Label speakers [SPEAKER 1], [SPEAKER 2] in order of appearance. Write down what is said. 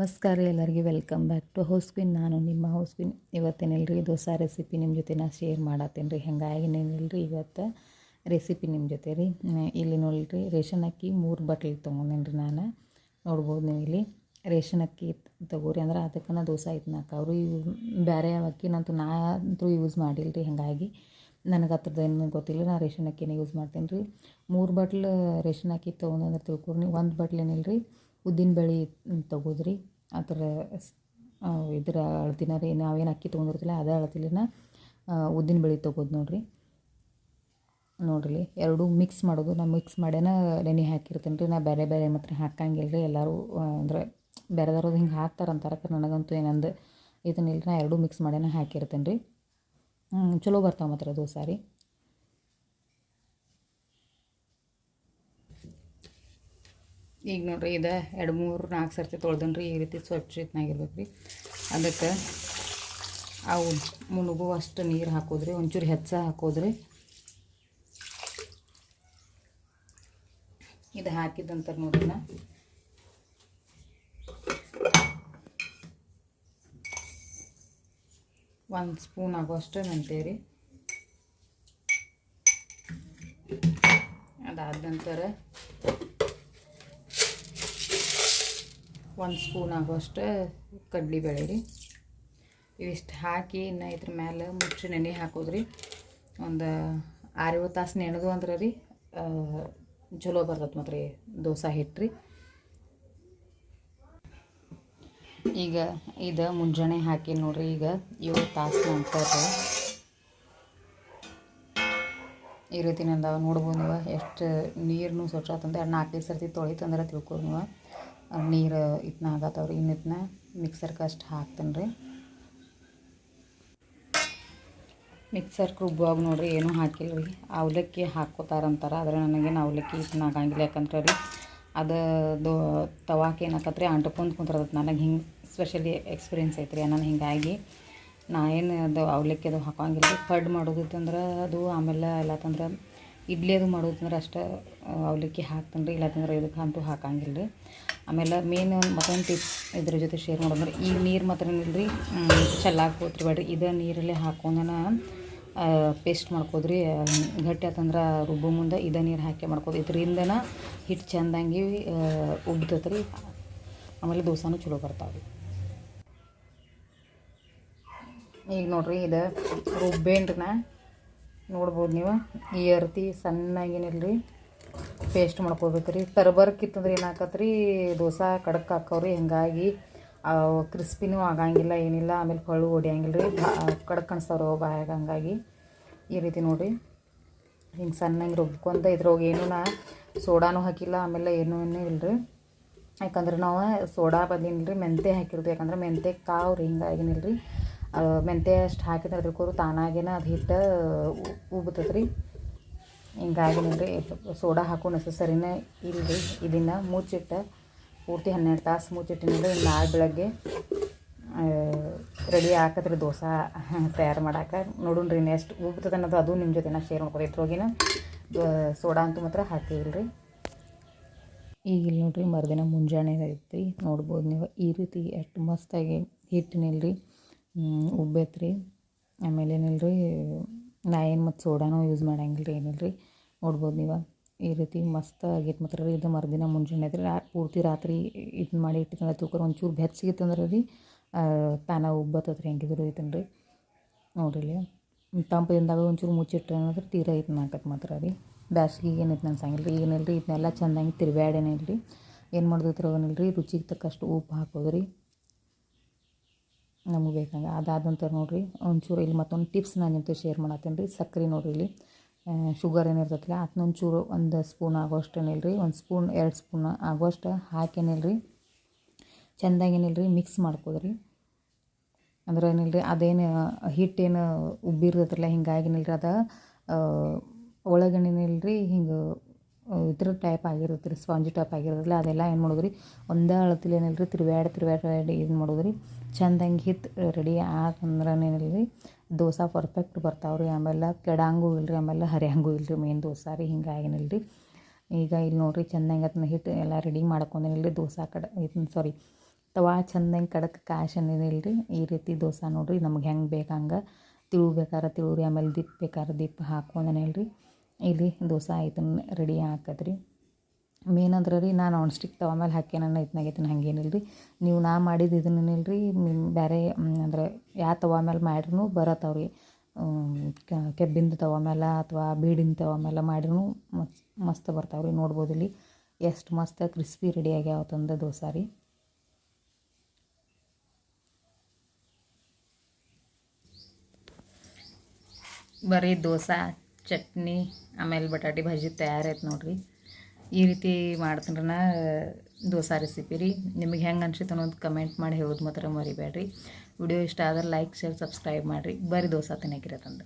[SPEAKER 1] ನಮಸ್ಕಾರ ಎಲ್ಲರಿಗೆ welcome back to house queen. ನಾನು ನಿಮ್ಮ ಹೌಸ್ ಕ್ವೀನ್. ಇವತ್ತೇನಿಲ್ರಿ ದೋಸೆ ರೆಸಿಪಿ ನಿಮ್ಮ ಜೊತೆ ನಾ ಶೇರ್ ಮಾಡತ್ತೇನೆ ರೀ. ಹಾಗಾಗಿನೇನಿಲ್ರಿ ಇವತ್ತು ರೆಸಿಪಿ ನಿಮ್ಮ ಜೊತೆ ರೀ. ಇಲ್ಲಿ ನೋಡಿರಿ ರೇಷನ್ ಅಕ್ಕಿ 3 ಬಟ್ಲು ತೊಗೊಂಡೇನಿ ರೀ. ನಾನು ನೋಡ್ಬೋದು ನೀವು ಇಲ್ಲಿ ರೇಷನ್ ಅಕ್ಕಿ ತೊಗೋರಿ ಅಂದ್ರೆ ಅದಕ್ಕೆ ದೋಸೆ ಐತೆ ನಾಲ್ಕು ಇವು ಬೇರೆ ಅಕ್ಕಿನಂತೂ ನಾ ಅಂತೂ ಯೂಸ್ ಮಾಡಿಲ್ಲ ರೀ. ಹಾಗಾಗಿ ನನಗೆ ಹತ್ರದ್ದು ಏನು ಗೊತ್ತಿಲ್ಲ, ನಾನು ರೇಷನ್ ಅಕ್ಕಿನ ಯೂಸ್ ಮಾಡ್ತೀನಿ ರೀ. 3 ಬಟ್ಲು ರೇಷನ್ ಅಕ್ಕಿ ತೊಗೊಂಡ್ರೆ ತಿಳ್ಕೊರಿ ನೀವು. 1 ಬಟ್ಲು ಏನಿಲ್ಲ ರೀ ಉದ್ದಿನ ಬೇಳೆ ತೊಗೋದ್ರಿ. ಆ ಥರ ಇದ್ರ ಅಳ್ತಿನ ರೀ, ನಾವೇನು ಅಕ್ಕಿ ತೊಗೊಂಡಿರ್ತಿಲ್ಲ ಅದೇ ಅಳ್ತಿಲಿನ ಉದ್ದಿನ ಬೇಳೆ ತೊಗೋದು ನೋಡ್ರಿ ಎರಡೂ ಮಿಕ್ಸ್ ಮಾಡೋದು. ನಾನು ಮಿಕ್ಸ್ ಮಾಡೇನ ನೆನೆ ಹಾಕಿರ್ತೀನಿ ರೀ. ನಾ ಬೇರೆ ಬೇರೆ ಮಾತ್ರ ಹಾಕಂಗಿಲ್ಲ ರೀ. ಎಲ್ಲರೂ ಅಂದರೆ ಬೇರೆದವ್ರದ್ದು ಹಿಂಗೆ ಹಾಕ್ತಾರಂತಾರೆ, ನನಗಂತೂ ಏನಂದು ಇದನ್ನಿಲ್ಲ. ನಾ ಎರಡೂ ಮಿಕ್ಸ್ ಮಾಡೇನ ಹಾಕಿರ್ತೀನಿ ರೀ. ಚಲೋ ಬರ್ತಾವೆ ಮಾತ್ರ ದೋಸೆ ರೀ. ಈಗ ನೋಡಿರಿ ಇದು 2-3-4 ಸರ್ತಿ ತೊಳ್ದನ್ರಿ. ಈ ರೀತಿ ಸ್ವಚ್ಛನಾಗಿರ್ಬೇಕು ರೀ. ಅದಕ್ಕೆ ಅವು ಮುಳುಗುವಷ್ಟು ನೀರು ಹಾಕೋದ್ರಿ, ಒಂಚೂರು ಹೆಚ್ಚ ಹಾಕೋದ್ರಿ. ಇದು ಹಾಕಿದಂತ ನೋಡ್ರಿ ನಾ 1 ಸ್ಪೂನ್ ಆಗೋಷ್ಟು ಮೆಂತ್ಯ ರೀ. ಅದಾದ ನಂತರ 1 ಸ್ಪೂನ್ ಆಗೋಷ್ಟು ಕಡ್ಲೆಬೇಳೆ ರೀ. ಇವಿಷ್ಟು ಹಾಕಿ ಇನ್ನು ಇದ್ರ ಮೇಲೆ ಮುಚ್ಚಿ ನೆನೆ ಹಾಕೋದ್ರಿ. ಒಂದು 6-7 ತಾಸು ನೆನೆದು ಅಂದ್ರೆ ರೀ ಚಲೋ ಬರ್ತದೆ ಮಾತ್ರ ದೋಸೆ ಹಿಟ್ಟು ರೀ. ಈಗ ಇದು ಮುಂಜಾನೆ ಹಾಕಿ ನೋಡ್ರಿ. ಈಗ 7 ತಾಸು ನಂತರ ಈ ರೀತಿ ನಂದು ನೋಡ್ಬೋದು ನೀವು. ಎಷ್ಟು ನೀರನ್ನು ಸ್ವಚ್ಛ ಆತಂದ್ರೆ 4-5 ಸರ್ತಿ ತೊಳಿತಂದ್ರೆ ತಿಳ್ಕೊ ನೀವು. ನೀರು ಇದನ್ನ ಆಗತ್ತವ್ರಿ. ಇನ್ನು ಇದನ್ನ ಮಿಕ್ಸರ್ಗೆ ಅಷ್ಟು ಹಾಕ್ತೇನೆ ರೀ. ಮಿಕ್ಸರ್ಗೆ ರುಬ್ಬುವಾಗ ನೋಡಿರಿ ಏನೂ ಹಾಕಿಲ್ಲ ರೀ. ಅವಲಕ್ಕಿ ಹಾಕ್ಕೋತಾರಂತಾರೆ, ಆದರೆ ನನಗೇನು ಅವಲಕ್ಕಿ ಇದನ್ನ ಆಗಂಗಿಲ್ಲ. ಯಾಕಂದ್ರೆ ರೀ ಅದು ತವಾಕ ಏನಾಕತ್ರಿ ಅಂಟ್ಕೊಂಡು ಕುಂತಿರ್ತದೆ. ನನಗೆ ಹಿಂಗೆ ಸ್ಪೆಷಲಿ ಎಕ್ಸ್ಪೀರಿಯೆನ್ಸ್ ಐತೆ ರೀ. ನಾನು ಹಿಂಗಾಗಿ ನಾ ಏನು ಅದು ಅವಲಕ್ಕಿ ಅದು ಹಾಕೋಂಗಿಲ್ಲ ರೀ. ಪಡ್ ಮಾಡೋದಿತ್ತಂದ್ರೆ ಅದು ಆಮೇಲೆ ಇಲ್ಲತ್ತಂದ್ರೆ ಇಡ್ಲಿ ಅದು ಮಾಡೋದಂದ್ರೆ ಅಷ್ಟೇ ಅವಲಕ್ಕಿ ಹಾಕ್ತೀನಿ ರೀ. ಇಲ್ಲತ್ತಂದ್ರೆ ಇದಕ್ಕಂತೂ ಹಾಕೋಂಗಿಲ್ಲ ರೀ. ಆಮೇಲೆ ಮೇನ್ ಮತ್ತೊಂದು ಟಿಪ್ಸ್ ಇದ್ರ ಜೊತೆ ಶೇರ್ ಮಾಡೋದಂದ್ರೆ ಈ ನೀರು ಮಾತ್ರ ಏನಿಲ್ಲ ರೀ ಚೆಲ್ಲಾಗಿ ಹೋಗ್ತಿರ್ಬೇಡ್ರಿ. ಇದೇ ನೀರಲ್ಲೇ ಹಾಕೊಂಡನ ಪೇಸ್ಟ್ ಮಾಡ್ಕೋದ್ರಿ. ಗಟ್ಟಿ ಆತಂದ್ರೆ ರುಬ್ಬು ಮುಂದೆ ಇದೇ ನೀರು ಹಾಕಿ ಮಾಡ್ಕೋದು. ಇದರಿಂದನ ಹಿಟ್ಟು ಚೆಂದಂಗೆ ಉಬ್ತೈತೆ ರೀ. ಆಮೇಲೆ ದೋಸೆನೂ ಚಲೋ ಬರ್ತಾವೆ ರೀ. ಈಗ ನೋಡಿರಿ ಇದು ರುಬ್ಬೇನ್ರಿ. ನೋಡ್ಬೋದು ನೀವು ಈ ಅರ್ತಿ ಸಣ್ಣಗೇನಿಲ್ಲ ರೀ ಪೇಸ್ಟ್ ಮಾಡ್ಕೋಬೇಕು ರೀ. ತರಬರ್ಕಿತ್ತಂದ್ರೆ ಏನಾಕತ್ತೆ ರೀ ದೋಸೆ ಕಡಕ್ ಹಾಕವ್ರಿ. ಹಿಂಗಾಗಿ ಕ್ರಿಸ್ಪಿನೂ ಆಗಂಗಿಲ್ಲ ಏನಿಲ್ಲ. ಆಮೇಲೆ ಪಳ್ಳು ಹೊಡಿಯಂಗಿಲ್ಲ ರೀ, ಕಡಕ್ ಕಾಣಿಸ್ತಾವ್ರಿ ಬಾಯಾಗ. ಹಂಗಾಗಿ ಈ ರೀತಿ ನೋಡಿರಿ ಹಿಂಗೆ ಸಣ್ಣಗೆ ರುಬ್ಕೊಂತ ಇದ್ರೊಳಗೆ ಏನೂ ನಾ ಸೋಡಾನೂ ಹಾಕಿಲ್ಲ, ಆಮೇಲೆ ಏನೂ ಇಲ್ಲ ರೀ. ಯಾಕಂದ್ರೆ ನಾವು ಸೋಡಾ ಬದಲಿಲ್ಲ ರೀ ಮೆಂತ್ಯ ಹಾಕಿರ್ತೀವಿ. ಯಾಕಂದ್ರೆ ಮೆಂತ್ಯ ಕಾವು ರೀ. ಹಿಂಗಾಗಿನಿಲ್ಲ ರೀ ಮೆಂತ್ಯ ಅಷ್ಟು ಹಾಕಿದ್ರೆ ಅದಕ್ಕೂ ತಾನಾಗೇನ ಅದು ಹಿಟ್ಟು ಉಬ್ತದೆ ರೀ. ಹಿಂಗಾಗಿನಿಲ್ಲ ರೀ ಸೋಡಾ ಹಾಕೋ ನೆಸಸರಿನೇ ಇಲ್ಲ ರೀ. ಇದನ್ನು ಮುಚ್ಚಿಟ್ಟು ಪೂರ್ತಿ 12 ತಾಸು ಮುಚ್ಚಿಟ್ಟಿನಿಲ್ಲ. ಇನ್ನು ನಾಳೆ ಬೆಳಗ್ಗೆ ರೆಡಿ ಆಕತ್ರಿ ದೋಸೆ ತಯಾರು ಮಾಡೋಕೆ. ನೋಡೋಣ್ರಿ ಎಷ್ಟು ಉಬ್ತದೆ ಅನ್ನೋದು ಅದು ನಿಮ್ಮ ಜೊತೆ ನಾ ಶೇರ್ ಮಾಡ್ಬೋದು. ಇದ್ರೊಳಗಿನ ಸೋಡಾ ಅಂತೂ ಮಾತ್ರ ಹಾಕಿಲ್ಲ ರೀ. ಈಗ ಇಲ್ಲಿ ನೋಡಿರಿ ಮರುದಿನ ಮುಂಜಾನೆ ಐತಿ. ನೋಡ್ಬೋದು ನೀವು ಈ ರೀತಿ ಎಷ್ಟು ಮಸ್ತಾಗಿ ಹಿಟ್ಟಿನಿಲ್ಲ ರೀ ಉಬ್ಬೈತೆ ರೀ. ಆಮೇಲೆ ಏನಿಲ್ಲ ರೀ ನಾ ಏನು ಮತ್ತು ಸೋಡಾನೂ ಯೂಸ್ ಮಾಡಂಗಿಲ್ಲ ರೀ, ಏನಿಲ್ಲ ರೀ. ನೋಡ್ಬೋದು ನೀವು ಈ ರೀತಿ ಮಸ್ತ್ ಆಗೈತೆ ಮಾತ್ರ ರೀ. ಇದು ಮರುದಿನ ಮುಂಜಾನೆ ಐತ್ರಿ. ಪೂರ್ತಿ ರಾತ್ರಿ ಇದನ್ನ ಮಾಡಿ ಇಟ್ಟಿದ್ರೆ ತಿಳ್ಕೊರಿ. ಒಂಚೂರು ಬೆಚ್ಚಗಿತ್ತಂದ್ರೆ ರೀ ತಾನ ಉಬ್ಬತ್ತದ ರೀ. ಹೆಂಗಿದ್ರು ಐತನ್ ರೀ. ನೋಡಿರಿ ತಂಪು ದಿನದಾಗ ಒಂಚೂರು ಮುಚ್ಚಿಟ್ಟು ಅನ್ನೋದ್ರೆ ತೀರಾ ಇದನ್ನ ಹಾಕತ್ತೆ ಮಾತ್ರ ರೀ. ಬ್ಯಾಸ್ಗಿಗೆ ಏನೈತೆ ಅನ್ಸಂಗಿಲ್ಲ ರೀ. ಏನಿಲ್ಲ ರೀ ಇದನ್ನೆಲ್ಲ ಚೆಂದಾಗಿ ತಿರುವ್ಯಾಡೇನಿಲ್ಲ ರೀ. ಏನು ಮಾಡೋದಿತ್ರ ಏನಿಲ್ಲ ರೀ ರುಚಿಗೆ ತಕ್ಕಷ್ಟು ಉಪ್ಪು ಹಾಕೋದು ರೀ ನಮಗೆ ಬೇಕಂಗೆ. ಅದಾದ ನಂತರ ನೋಡಿರಿ ಒಂಚೂರು ಇಲ್ಲಿ ಮತ್ತೊಂದು ಟಿಪ್ಸ್ ನಾನು ನಿಮ್ಮದು ಶೇರ್ ಮಾಡತ್ತೀನಿ ರೀ. ಸಕ್ಕರೆ ನೋಡಿರಿ ಇಲ್ಲಿ ಶುಗರ್ ಏನಿರ್ತೈತಿಲ್ಲ ಅದನ್ನೊಂಚೂರು 1 ಸ್ಪೂನ್ ಆಗೋಷ್ಟು ಏನಿಲ್ಲ ರೀ 1 ಸ್ಪೂನ್ 2 ಸ್ಪೂನ್ ಆಗೋಷ್ಟು ಹಾಕೇನಿಲ್ಲ ರೀ ಚೆಂದಾಗೇನಿಲ್ಲ ರೀ ಮಿಕ್ಸ್ ಮಾಡ್ಕೋದ್ರಿ. ಅಂದ್ರೆ ಏನಿಲ್ಲ ರೀ ಅದೇನು ಹಿಟ್ಟೇನು ಉಬ್ಬಿರ್ತೈತಿಲ್ಲ ಹಿಂಗಾಗಿನಿಲ್ಲ ರೀ. ಅದು ಒಳಗೇನೇನಿಲ್ಲ ರೀ ಹಿಂಗೆ ಇದ್ರ ಟೈಪ್ ಆಗಿರುತ್ತೆ ರೀ, ಸ್ಪಾಂಜಿ ಟೈಪ್ ಆಗಿರೋದಿಲ್ಲ. ಅದೆಲ್ಲ ಏನು ಮಾಡೋದ್ರಿ ಒಂದೇ ಅಳತಿಲಿ ಏನಿಲ್ಲ ರೀ ತಿರುವ್ಯಾಡಿ ಇದು ಮಾಡೋದ್ರಿ. ಚೆಂದಂಗೆ ಹಿಟ್ಟು ರೆಡಿ ಆತಂದ್ರೆ ಏನಿಲ್ಲ ರೀ ದೋಸೆ ಪರ್ಫೆಕ್ಟ್ ಬರ್ತಾವೆ ರೀ. ಆಮೇಲೆ ಕೆಡಂಗೂ ಇಲ್ಲ ರೀ, ಆಮೇಲೆ ಹರಿಯಂಗೂ ಇಲ್ಲ ರೀ ಮೇನ್ ದೋಸೆ ರೀ. ಹಿಂಗಾಗಿನಿಲ್ಲ ರೀ ಈಗ ಇಲ್ಲಿ ನೋಡಿರಿ ಚೆಂದಂಗೆ ಅದನ್ನ ಹಿಟ್ಟು ಎಲ್ಲ ರೆಡಿ ಮಾಡ್ಕೊಂಡೇನಿಲ್ಲ ರೀ. ದೋಸೆ ಕಡೆ ಇದನ್ನ ತವಾ ಚಂದಂಗೆ ಕಡಕ್ಕೆ ಕಾಯ್ಸನೇನಿಲ್ಲ ರೀ. ಈ ರೀತಿ ದೋಸೆ ನೋಡಿರಿ ನಮಗೆ ಹೆಂಗೆ ಬೇಕು ಹಂಗೆ ತಿಳು ಬೇಕಾರೆ ತಿಳುರಿ, ಆಮೇಲೆ ದಿಪ್ಪು ಬೇಕಾದ್ರೆ ದಿಪ್ಪು ಹಾಕ್ಕೊಂಡೇನಿಲ್ಲ ರೀ. ಇಲ್ಲಿ ದೋಸೆ ಆಯ್ತು ರೆಡಿ ಹಾಕದ್ರಿ. ಮೇನ್ ಅಂದ್ರೆ ರೀ ನಾನು ನಾನ್ ಸ್ಟಿಕ್ ತವ ಮೇಲೆ ಹಾಕಿ ನಾನು ಇದ್ನಾಗೈತೀನಿ ಹಂಗೇನಿಲ್ಲ ರೀ. ನೀವು ನಾ ಮಾಡಿದ್ದು ಇದನ್ನೇನಿಲ್ಲ ರೀ, ಬೇರೆ ಅಂದ್ರೆ ಯಾವ ತವ ಮೇಲೆ ಮಾಡ್ರೂ ಬರತ್ತವ್ರಿ. ಕೆಬ್ಬಿಂದು ತವ ಮೇಲೆ ಅಥವಾ ಬೀಡಿನ ತವ ಮೇಲೆ ಮಾಡ್ರೂ ಮಸ್ತ್ ಬರ್ತಾವ್ರಿ. ನೋಡ್ಬೋದು ಇಲ್ಲಿ ಎಷ್ಟು ಮಸ್ತ್ ಕ್ರಿಸ್ಪಿ ರೆಡಿ ಆಗ್ಯಾವತ್ತಂದು ದೋಸೆ ರೀ. ಬರೀ ದೋಸೆ, ಚಟ್ನಿ, ಆಮೇಲೆ ಬಟಾಟಿ ಭಾಜಿ ತಯಾರಾಯ್ತು ನೋಡಿರಿ. ಈ ರೀತಿ ಮಾಡ್ತೀನಿ ನಾ ದೋಸೆ ರೆಸಿಪಿ ರೀ. ನಿಮಗೆ ಹೆಂಗೆ ಅನ್ಸಿತ್ತು ಅನ್ನೋದು ಕಮೆಂಟ್ ಮಾಡಿ ಹೇಳೋದು ಮಾತ್ರ ಮರಿಬೇಡ್ರಿ. ವಿಡಿಯೋ ಇಷ್ಟ ಆದ್ರೆ ಲೈಕ್, ಶೇರ್, ಸಬ್ಸ್ಕ್ರೈಬ್ ಮಾಡಿರಿ. ಬರೀ ದೋಸೆ ತಿನ್ನಕ್ಕಿರತ್ತಂದು